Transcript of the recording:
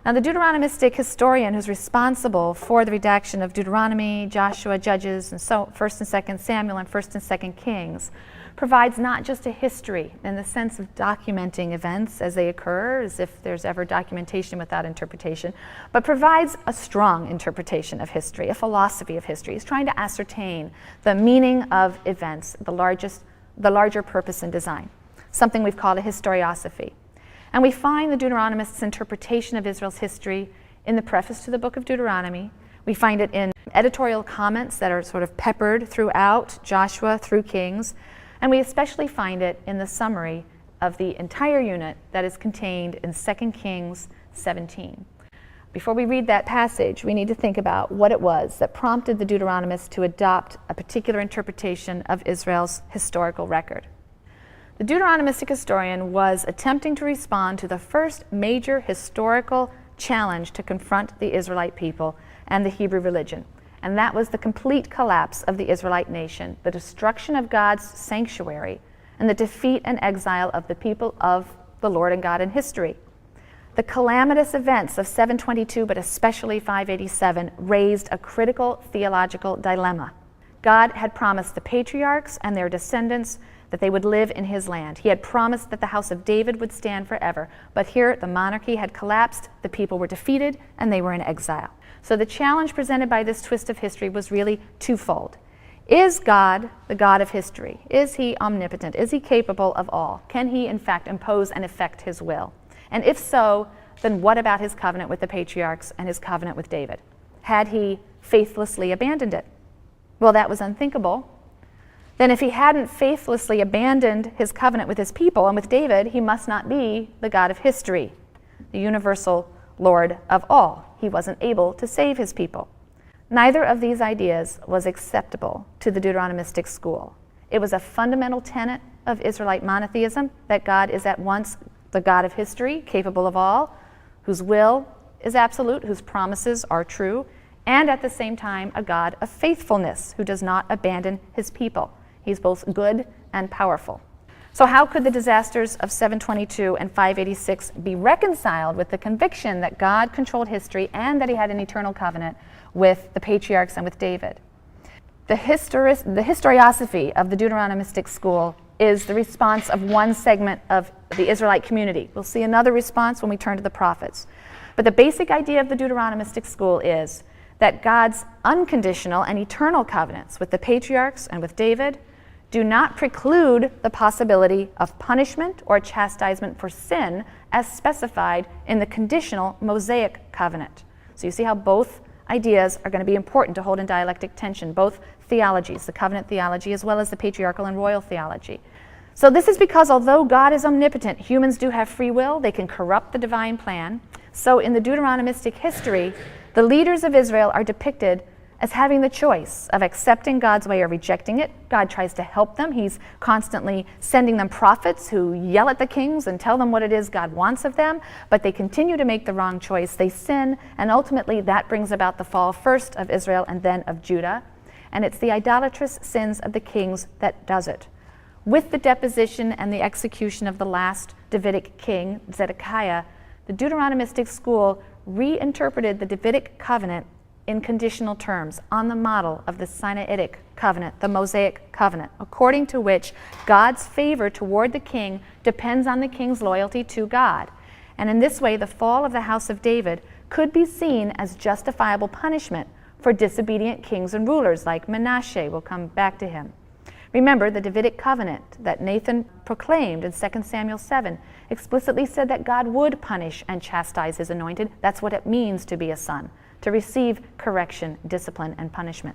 Now, the Deuteronomistic historian who's responsible for the redaction of Deuteronomy, Joshua, Judges, and so 1st and 2nd Samuel and 1st and 2nd Kings provides not just a history in the sense of documenting events as they occur, as if there's ever documentation without interpretation, but provides a strong interpretation of history, a philosophy of history. He's trying to ascertain the meaning of events, the larger purpose and design, something we've called a historiosophy. And we find the Deuteronomist's interpretation of Israel's history in the preface to the book of Deuteronomy. We find it in editorial comments that are sort of peppered throughout Joshua through Kings. And we especially find it in the summary of the entire unit that is contained in 2 Kings 17. Before we read that passage, we need to think about what it was that prompted the Deuteronomist to adopt a particular interpretation of Israel's historical record. The Deuteronomistic historian was attempting to respond to the first major historical challenge to confront the Israelite people and the Hebrew religion, and that was the complete collapse of the Israelite nation, the destruction of God's sanctuary, and the defeat and exile of the people of the Lord and God in history. The calamitous events of 722, but especially 587, raised a critical theological dilemma. God had promised the patriarchs and their descendants that they would live in his land. He had promised that the house of David would stand forever. But here, the monarchy had collapsed, the people were defeated, and they were in exile. So the challenge presented by this twist of history was really twofold. Is God the God of history? Is he omnipotent? Is he capable of all? Can he, in fact, impose and effect his will? And if so, then what about his covenant with the patriarchs and his covenant with David? Had he faithlessly abandoned it? Well, that was unthinkable. Then if he hadn't faithlessly abandoned his covenant with his people and with David, he must not be the God of history, the universal Lord of all. He wasn't able to save his people. Neither of these ideas was acceptable to the Deuteronomistic school. It was a fundamental tenet of Israelite monotheism that God is at once the God of history, capable of all, whose will is absolute, whose promises are true, and at the same time a God of faithfulness who does not abandon his people. He's both good and powerful. So how could the disasters of 722 and 586 be reconciled with the conviction that God controlled history and that he had an eternal covenant with the patriarchs and with David? The historiosophy of the Deuteronomistic school is the response of one segment of the Israelite community. We'll see another response when we turn to the prophets. But the basic idea of the Deuteronomistic school is that God's unconditional and eternal covenants with the patriarchs and with David do not preclude the possibility of punishment or chastisement for sin as specified in the conditional Mosaic covenant. So you see how both ideas are going to be important to hold in dialectic tension, both theologies, the covenant theology as well as the patriarchal and royal theology. So this is because although God is omnipotent, humans do have free will, they can corrupt the divine plan. So in the Deuteronomistic history, the leaders of Israel are depicted as having the choice of accepting God's way or rejecting it. God tries to help them. He's constantly sending them prophets who yell at the kings and tell them what it is God wants of them, but they continue to make the wrong choice. They sin, and ultimately that brings about the fall first of Israel and then of Judah. And it's the idolatrous sins of the kings that does it. With the deposition and the execution of the last Davidic king, Zedekiah, the Deuteronomistic school reinterpreted the Davidic covenant in conditional terms on the model of the Sinaitic covenant, the Mosaic covenant, according to which God's favor toward the king depends on the king's loyalty to God. And in this way, the fall of the house of David could be seen as justifiable punishment for disobedient kings and rulers like Manasseh. We'll come back to him. Remember, the Davidic covenant that Nathan proclaimed in 2 Samuel 7 explicitly said that God would punish and chastise his anointed. That's what it means to be a son, to receive correction, discipline, and punishment.